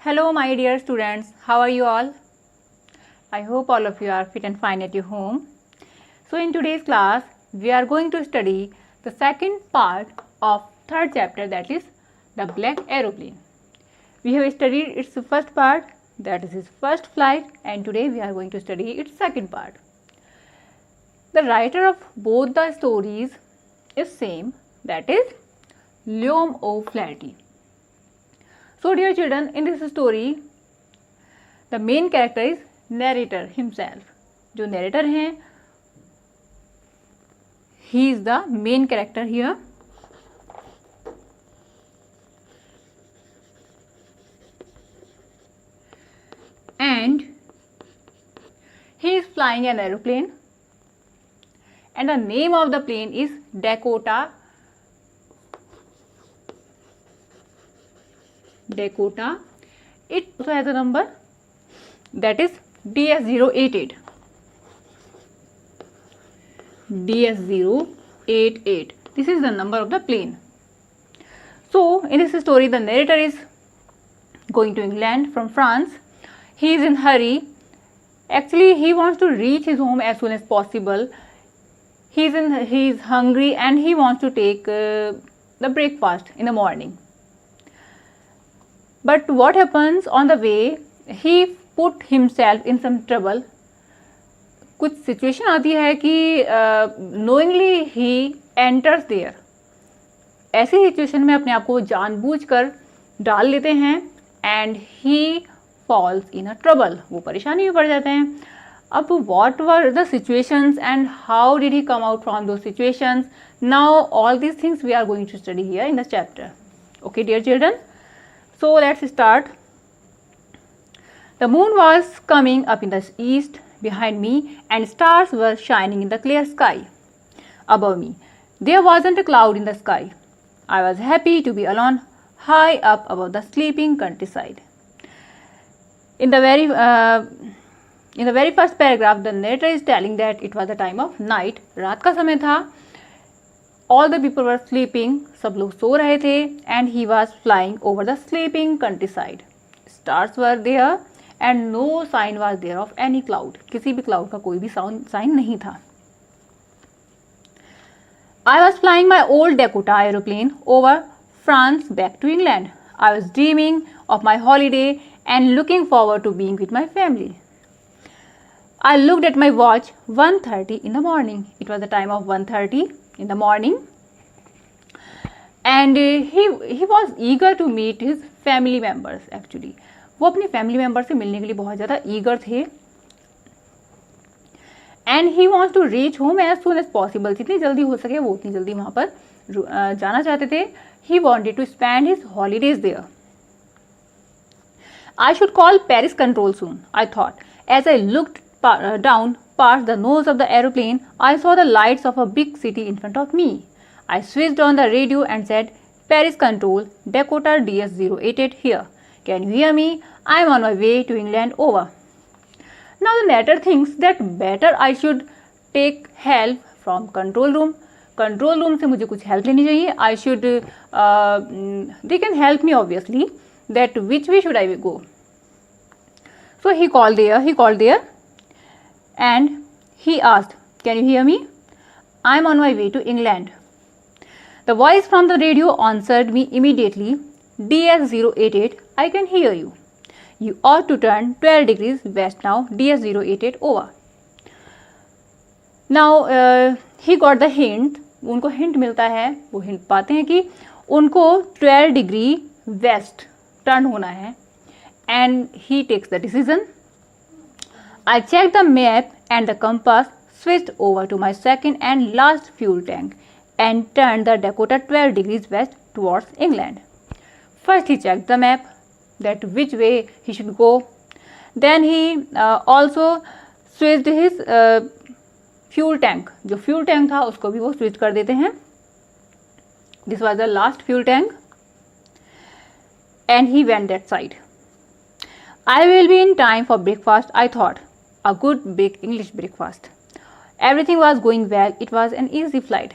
Hello my dear students, how are you all? I hope all of you are fit and fine at your home. So in today's class, we are going to study the second part of third chapter, that is the black aeroplane. We have studied its first part, that is its first flight, and today we are going to study its second part. The writer of both the stories is same, that is Leon O'Flaherty. So dear children, in this story, the main character is narrator himself. जो narrator हैं, he is the main character here. And he is flying an aeroplane. And the name of the plane is Dakota. It also has a number, that is DS088. DS088. This is the number of the plane. So in this story, the narrator is going to England from France. He is in hurry. Actually, he wants to reach his home as soon as possible. He is hungry and he wants to take the breakfast in the morning. But what happens on the way? He put himself in some trouble. कुछ situation आती है कि knowingly he enters there. ऐसी situation में अपने आप को जानबूझकर डाल लेते हैं and he falls in a trouble. वो परेशानी में पड़ जाते हैं. अब what were the situations and how did he come out from those situations? Now all these things we are going to study here in the chapter. Okay, dear children. So let's start. The moon was coming up in the east behind me and stars were shining in the clear sky above me. There wasn't a cloud in the sky. I was happy to be alone high up above the sleeping countryside. In the very first paragraph, the narrator is telling that it was the time of night. रात का समय था. All the people were sleeping. सब लोग सो रहे थे. And he was flying over the sleeping countryside. Stars were there and no sign was there of any cloud. किसी भी cloud का कोई भी sign नहीं था. I was flying my old Dakota aeroplane over France back to England. I was dreaming of my holiday and looking forward to being with my family. I looked at my watch. 1:30 in the morning. It was the time of 1:30 in the morning. And he was eager to meet his family members actually. वो अपनी family members से मिलने के लिए बहुत ज़्यादा eager थे. And he wants to reach home as soon as possible. जितनी जल्दी हो सके वो उतनी जल्दी वहाँ पर जाना चाहते थे. He wanted to spend his holidays there. I should call Paris control soon, I thought. As I looked down past the nose of the aeroplane, I saw the lights of a big city in front of me. I switched on the radio and said, Paris control, Dakota DS088 here. Can you hear me? I am on my way to England over. Now the narrator thinks that better I should take help from control room. Control room से मुझे कुछ help लेनी चाहिए. I should, they can help me obviously. That which way should I go? So he called there. And he asked, can you hear me? I am on my way to England. The voice from the radio answered me immediately. DS088, I can hear you. You ought to turn 12 degrees west now. DS088 over. Now he got the hint. उनको hint मिलता है. वो hint पाते हैं कि उनको 12 degree west turn होना है. And he takes the decision. I checked the map and the compass, switched over to my second and last fuel tank and turned the Dakota 12 degrees west towards England. First he checked the map, that which way he should go. Then he also switched his fuel tank. जो fuel tank था उसको भी वो switch कर देते हैं. This was the last fuel tank. And he went that side. I will be in time for breakfast, I thought. A good big English breakfast. Everything was going well. It was an easy flight.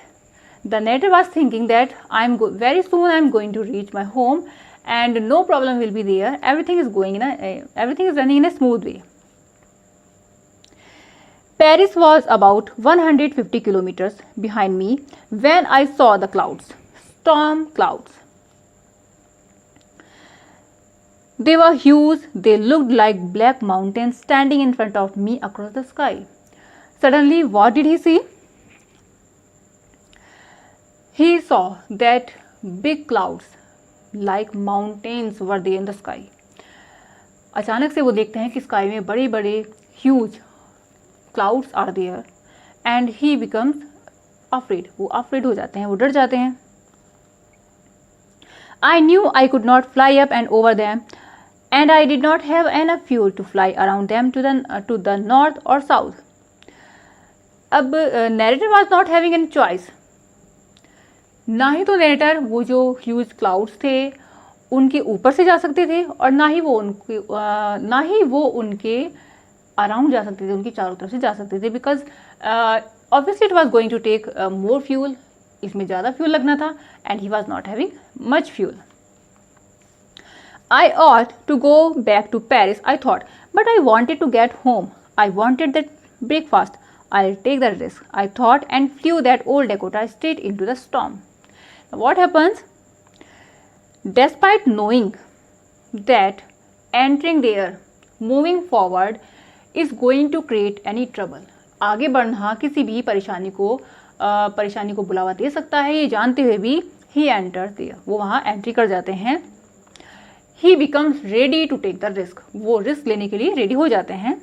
The narrator was thinking that very soon I am going to reach my home and no problem will be there. Everything is running in a smooth way. Paris was about 150 kilometers behind me when I saw the clouds, storm clouds. They were huge, they looked like black mountains standing in front of me across the sky. Suddenly, what did he see? He saw that big clouds like mountains were there in the sky. अचानक से वो देखते हैं कि sky में बड़े बड़े huge clouds are there and he becomes afraid. वो afraid हो जाते हैं, वो डर जाते हैं. I knew I could not fly up and over them and I did not have enough fuel to fly around them to the north or south. अब narrator was not having any choice. ना ही तो narrator वो जो huge clouds थे उनके ऊपर से जा सकते थे और ना ही वो उनके अराउंड जा सकते थे, उनकी चारों तरफ से जा सकते थे, because obviously it was going to take more fuel. इसमें ज़्यादा फ्यूल लगना था and he was not having much fuel. I ought to go back to Paris, I thought, but I wanted to get home. I wanted that breakfast. I'll take the risk, I thought, and flew that old Dakota straight into the storm. Now, what happens? Despite knowing that entering there, moving forward, is going to create any trouble. आगे बढ़ना किसी भी परेशानी को बुलावा दे सकता है, ये जानते हुए भी he enters there. वो वहाँ एंट्री कर जाते हैं. He becomes ready to take the risk. वो रिस्क लेने के लिए रेडी हो जाते हैं.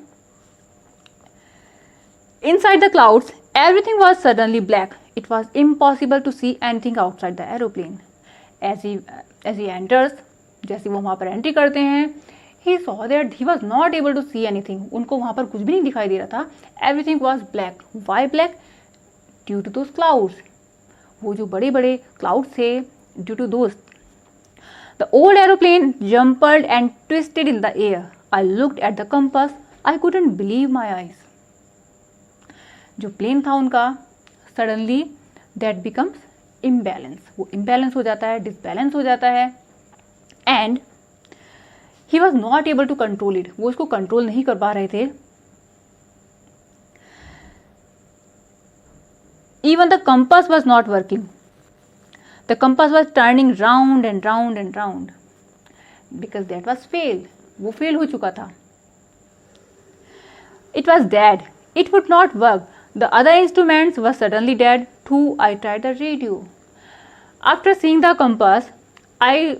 Inside the clouds, everything was suddenly black. It was impossible to see anything outside the aeroplane. As he enters, जैसे वो वहाँ पर एंट्री करते हैं, he saw that he was not able to see anything. उनको वहाँ पर कुछ भी नहीं दिखाई दे रहा था. Everything was black. Why black? Due to those clouds. वो जो बड़े बड़े clouds थे, due to those. The old aeroplane jumped and twisted in the air. I looked at the compass. I couldn't believe my eyes. जो plane था उनका, suddenly that becomes imbalance. वो imbalance हो जाता है, disbalance हो जाता है, and he was not able to control it. वो इसको कंट्रोल नहीं कर पा रहे थे. Even the compass was not working. The compass was turning round and round and round because that was failed. वो fail हो चुका था. It was dead. It would not work. The other instruments were suddenly dead too. I tried the radio. After seeing the compass, I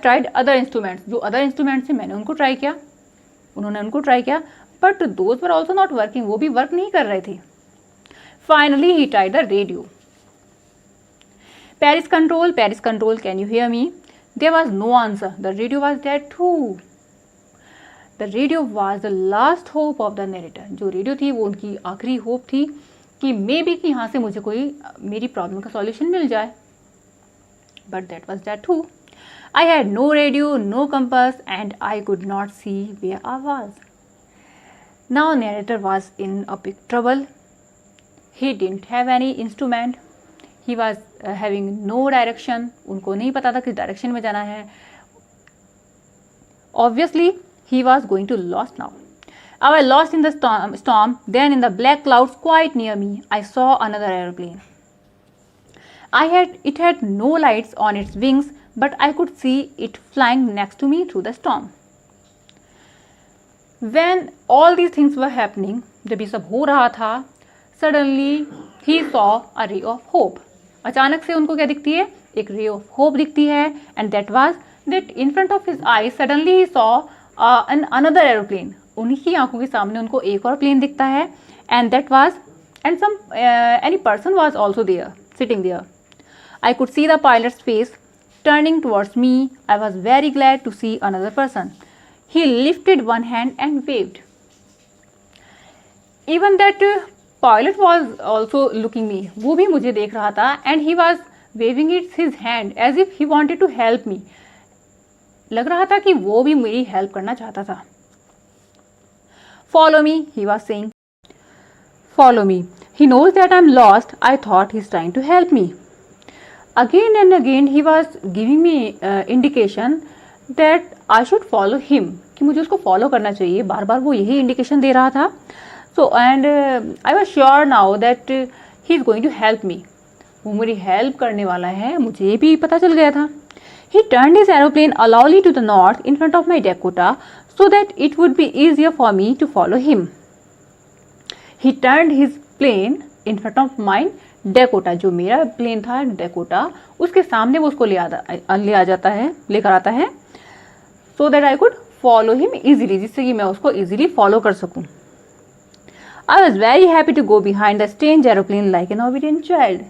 tried other instruments. जो other instruments थे मैंने उनको try किया, उन्होंने उनको try किया, but those were also not working. वो भी work नहीं कर रहे थे. Finally, he tried the radio. Paris control, can you hear me? There was no answer. The radio was dead too. The radio was the last hope of the narrator. जो radio थी वो उनकी आखिरी hope थी कि may be कि यहाँ से मुझे कोई मेरी प्रॉब्लम का सॉल्यूशन मिल जाए. But that was dead too. I had no radio, no compass, and I could not see where I was. Now narrator was in a big trouble. He didn't have any instrument. He was having no direction. उनको नहीं पता था किस direction में जाना है. Obviously, he was going to lost now. I was lost in the storm. Then in the black clouds quite near me, I saw another aeroplane. It had no lights on its wings, but I could see it flying next to me through the storm. When all these things were happening, जब ये सब हो रहा था, suddenly he saw a ray of hope. अचानक से उनको क्या दिखती है? एक ray of hope दिखती है, and that was that in front of his eyes suddenly he saw another aeroplane. उनकी आंखों के सामने उनको एक और प्लेन दिखता है, and any person was also there, sitting there. I could see the pilot's face turning towards me. I was very glad to see another person. He lifted one hand and waved. Even that pilot was also looking me. वो भी मुझे देख रहा था, and he was waving his hand as if he wanted to help me. लग रहा था कि वो भी मेरी हेल्प करना चाहता था. Follow me, he was saying. Follow me. He knows that I'm lost. I thought he's trying to help me. Again and again he was giving me indication that I should follow him, कि मुझे उसको follow करना चाहिए. बार बार वो यही indication दे रहा था. So and I was sure now that he is going to help me. वो मेरी हेल्प करने वाला है, मुझे भी पता चल गया था. He turned his aeroplane allowly to the north in front of my Dakota so that it would be easier for me to follow him. He turned his plane in front of my Dakota. जो मेरा plane था Dakota, उसके सामने वो उसको लेकर आता है so that I could follow him easily, जिससे कि मैं उसको easily follow कर सकूं. I was very happy to go behind the strange aeroplane like an obedient child.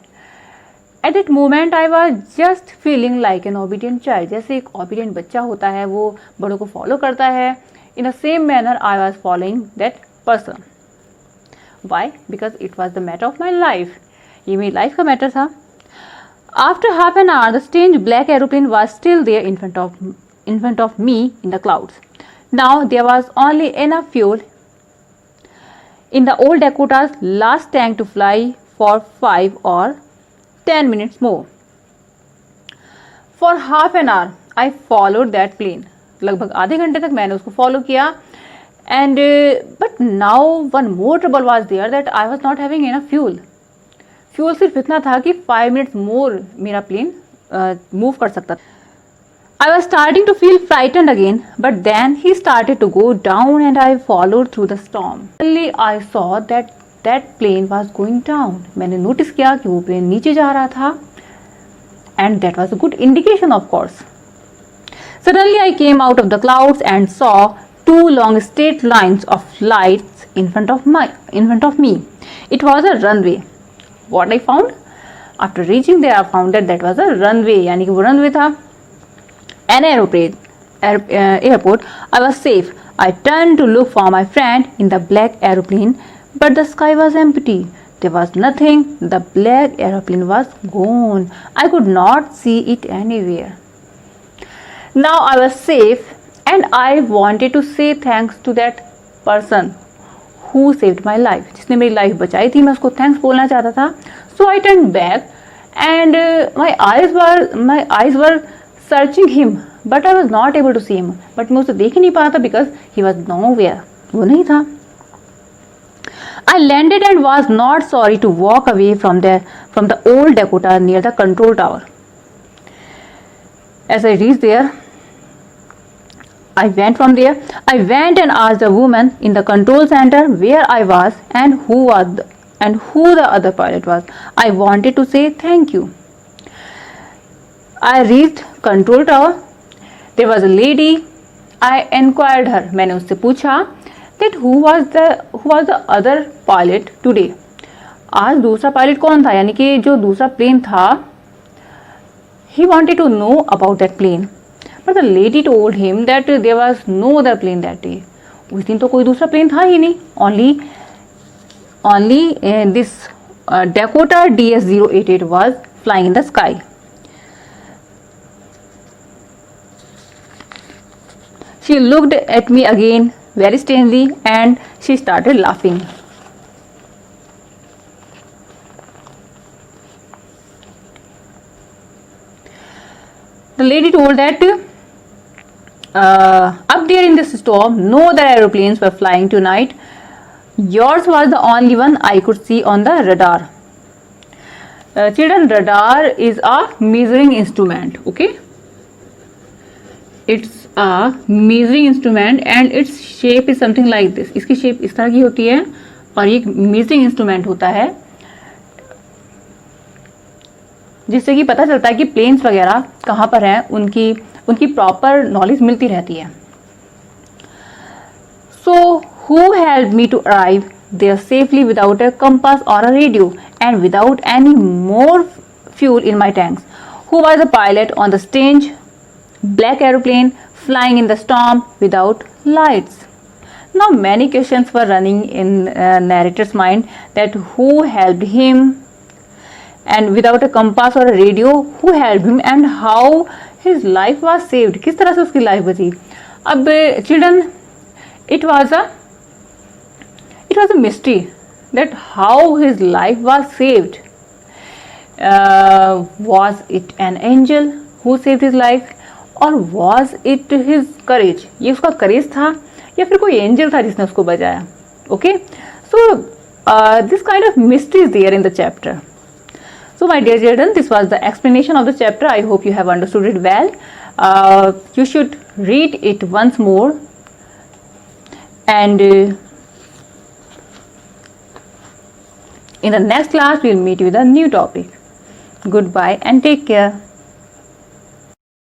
At that moment I was just feeling like an obedient child. जैसे एक obedient बच्चा होता है, वो बड़ों को follow करता है. In the same manner I was following that person. Why? Because it was the matter of my life. ये मेरी life का matter था. After half an hour, the strange black aeroplane was still there in front of me in the clouds. Now there was only enough fuel in the old Dakota's last tank to fly for 5 or 10 minutes more. For half an hour I followed that plane. लगभग आधे घंटे तक मैंने उसको follow किया. And but now one more trouble was there that I was not having enough fuel. Fuel सिर्फ इतना था कि 5 minutes more मेरा प्लेन मूव कर सकता. I was starting to feel frightened again, but then he started to go down and I followed through the storm. Suddenly I saw that plane was going down. मैंने notice किया कि वो plane नीचे जा रहा था. And that was a good indication, of course. Suddenly I came out of the clouds and saw 2 long straight lines of lights in front of me. It was a runway. What I found? After reaching there, I found that was a runway. यानी कि वो runway था. An airport. I was safe. I turned to look for my friend in the black aeroplane, but the sky was empty. There was nothing. The black aeroplane was gone. I could not see it anywhere. Now I was safe and I wanted to say thanks to that person who saved my life. जिसने मेरी life बचाई थी, मैं उसको thanks बोलना चाहता था. So I turned back and my eyes were searching him, but I was not able to see him. But मैं उसे देख ही नहीं पा रहा था because he was nowhere. वो नहीं था. I landed and was not sorry to walk away from the old Dakota near the control tower. As I reached there, I went and asked the woman in the control center where I was and who the other pilot was. I wanted to say thank you. I reached control tower. There was a lady. I inquired her. मैंने उससे पूछा that who was the other pilot today. आज दूसरा pilot कौन था, यानी कि जो दूसरा प्लेन था. He wanted to know about that plane. But the lady told him that there was no other plane that day. उस दिन तो कोई दूसरा प्लेन था ही नहीं. Only this Dakota DS-088 was flying in the sky. She looked at me again very strangely and she started laughing. The lady told that up there in this storm, no other aeroplanes were flying tonight. Yours was the only one I could see on the radar. Children, radar is a measuring instrument. Okay, it's a measuring instrument and its shape is something like this. इसकी shape इस तरह की होती है और ये measuring instrument होता है जिससे कि पता चलता है कि प्लेन्स वगैरह कहाँ पर हैं, उनकी प्रॉपर नॉलेज मिलती रहती है. So who helped me to arrive there safely without a compass or a radio and without any more fuel in my tanks? Who was the pilot on the strange black aeroplane flying in the storm without lights? Now many questions were running in narrator's mind, that who helped him, and without a compass or a radio, who helped him, and how his life was saved. किस तरह से उसकी life बची. अब children, it was a mystery that how his life was saved. Was it an angel who saved his life, or was it his courage? ये उसका करेज था या फिर कोई एंजल था जिसने उसको बचाया? Okay, so this kind of mystery is there in the chapter. So my dear children, this was the explanation of the chapter. I hope you have understood it well. You should read it once more, and in the next class we will meet with a new topic. Goodbye and take care.